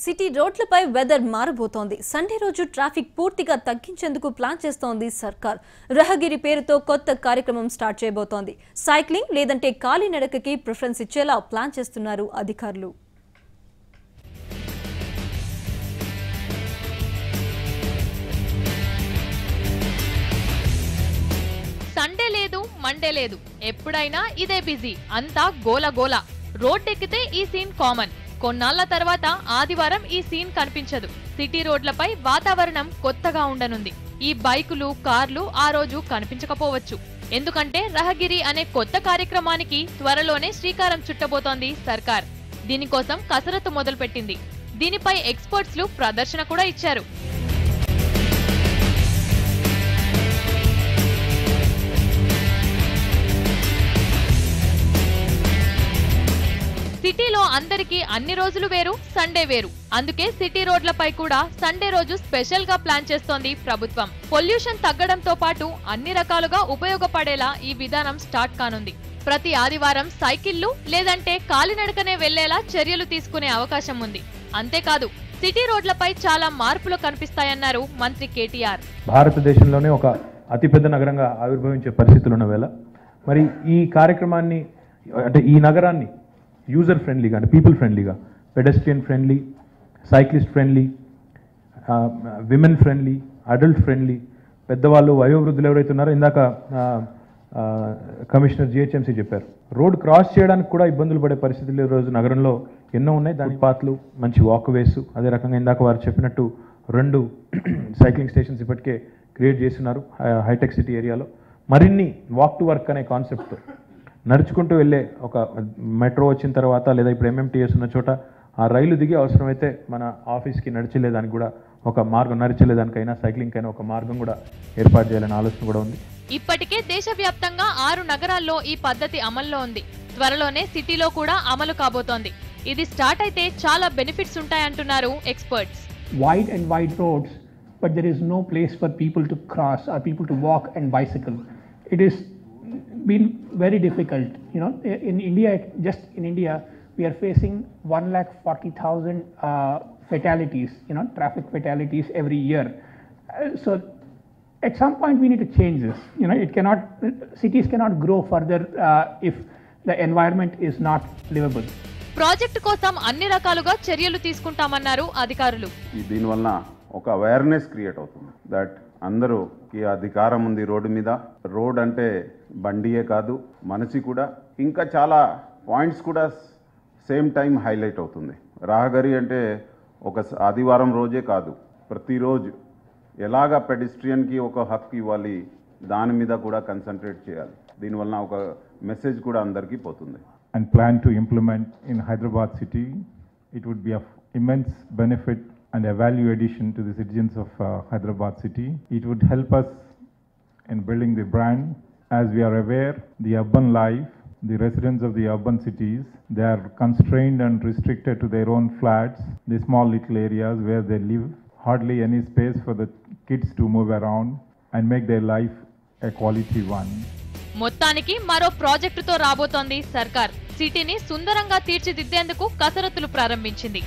City రోడ్లపై weather మారబోతోంది. Sunday రోజు traffic పూర్తిగా తగ్గించేందుకు ప్లాన్ చేస్తోంది సర్కార్. రహగిరి పేరుతో కొత్త కార్యక్రమం స్టార్ట్ చేయబోతోంది. సైక్లింగ్ లేదంటే కాలినడకకి ప్రిఫరెన్స్ ఇచ్చేలా ప్లాన్ చేస్తున్నారు అధికారులు. సండే లేదు, మండే లేదు, ఎప్పుడైనా ఇదే బిజీ. అంతా గోల గోల. రోడ్డెక్కితే ఈ సీన్ కామన్. కొన్నాళ్ల తర్వాత ఆదివారం ఈ సీన్ కనిపించదు. సిటీ రోడ్లపై వాతావరణం కొత్తగా ఉండనుంది. ఈ బైకులు, కార్లు ఆ రోజు కనిపించకపోవచ్చు. ఎందుకంటే రహగిరి అనే కొత్త కార్యక్రమానికి త్వరలోనే శ్రీకారం చుట్టబోతోంది సర్కార్. దీనికోసం కసరత్తు మొదలుపెట్టింది. దీనిపై ఎక్స్పర్ట్స్లు ప్రదర్శన కూడా ఇచ్చారు. సిటీలో అందరికీ అన్ని రోజులు వేరు, సండే వేరు. అందుకే సిటీ రోడ్లపై కూడా సండే రోజు స్పెషల్ గా ప్లాన్ చేస్తోంది ప్రభుత్వం. పొల్యూషన్ తగ్గడంతో పాటు అన్ని రకాలుగా ఉపయోగపడేలా ఈ విధానం స్టార్ట్ కానుంది. ప్రతి ఆదివారం సైకిళ్లు లేదంటే కాలినడకనే వెళ్లేలా చర్యలు తీసుకునే అవకాశం ఉంది. అంతేకాదు, సిటీ రోడ్లపై చాలా మార్పులు కనిపిస్తాయన్నారు మంత్రి కేటీఆర్. భారతదేశంలోనే ఒక అతిపెద్ద నగరంగా ఆవిర్భవించే పరిస్థితులు ఉన్న వేళ మరి ఈ కార్యక్రమాన్ని అంటే ఈ నగరాన్ని యూజర్ ఫ్రెండ్లీగా అంటే పీపుల్ ఫ్రెండ్లీగా, pedestrian friendly, cyclist friendly, women friendly, adult friendly, పెద్దవాళ్ళు వయోవృద్ధులు ఎవరైతే ఉన్నారో ఇందాక కమిషనర్ జిహెచ్ఎంసీ చెప్పారు. రోడ్ క్రాస్ చేయడానికి కూడా ఇబ్బందులు పడే పరిస్థితులు ఈరోజు నగరంలో ఎన్నో ఉన్నాయి. దాని పాత్లు, మంచి వాక్వేస్, అదే రకంగా ఇందాక వారు చెప్పినట్టు 2 సైక్లింగ్ స్టేషన్స్ ఇప్పటికే క్రియేట్ చేస్తున్నారు హైటెక్ సిటీ ఏరియాలో. మరిన్ని వాక్ టు వర్క్ అనే కాన్సెప్ట్తో నడుచుకుంటూ వెళ్ళే ఒక మెట్రో వచ్చిన తర్వాత లేదా ఇప్పుడు ఎంఎంటీఎస్ ఉన్న చోట ఆ రైలు దిగి అవసరమైతే మన ఆఫీస్కి నడిచెళ్ళేదానికి కూడా ఒక మార్గం, నడిచెళ్ళేదానికైనా సైక్లింగ్కైనా ఒక మార్గం కూడా ఏర్పాటు చేయాలనే ఆలోచన కూడా ఉంది. ఇప్పటికే దేశవ్యాప్తంగా 6 నగరాల్లో ఈ పద్ధతి అమల్లో ఉంది. త్వరలోనే సిటీలో కూడా అమలు కాబోతోంది. ఇది స్టార్ట్ అయితే చాలా బెనిఫిట్స్ ఉంటాయంటున్నారు experts. Wide and wide roads, but there is no place for people to cross or people to walk and bicycle. It is been very difficult. You know, in India, just in India, we are facing 140,000 fatalities, you know, traffic fatalities every year. So at some point we need to change this. You know, cities cannot grow further if the environment is not livable. Project కోసం అన్ని రకాలుగా చర్యలు తీసుకుంటామన్నారు అధికారులు. దీనివల్ల ఒక awareness create అవుతుంది that అందరూకి అధికారం ఉంది రోడ్డు మీద. రోడ్ అంటే బండియే కాదు, మనిషి కూడా. ఇంకా చాలా పాయింట్స్ కూడా సేమ్ టైం హైలైట్ అవుతుంది. రహగిరి అంటే ఒక ఆదివారం రోజే కాదు, ప్రతిరోజు ఎలాగ పెడిస్ట్రియన్కి ఒక హక్కు ఇవ్వాలి దాని మీద కూడా కన్సంట్రేట్ చేయాలి. దీనివల్ల ఒక మెసేజ్ కూడా అందరికీ పోతుంది. And plan to implement in Hyderabad city. It would be of immense benefit and a value addition to the citizens of Hyderabad city. It would help us in building the brand. As we are aware, the urban life, the residents of the urban cities, they are constrained and restricted to their own flats, the small little areas where they live, hardly any space for the kids to move around and make their life a quality one. మొత్తానికి మరో ప్రాజెక్టుతో రాబోతోంది సర్కార్. సిటీని సుందరంగా తీర్చిదిద్దేందుకు కసరత్తులు ప్రారంభించింది.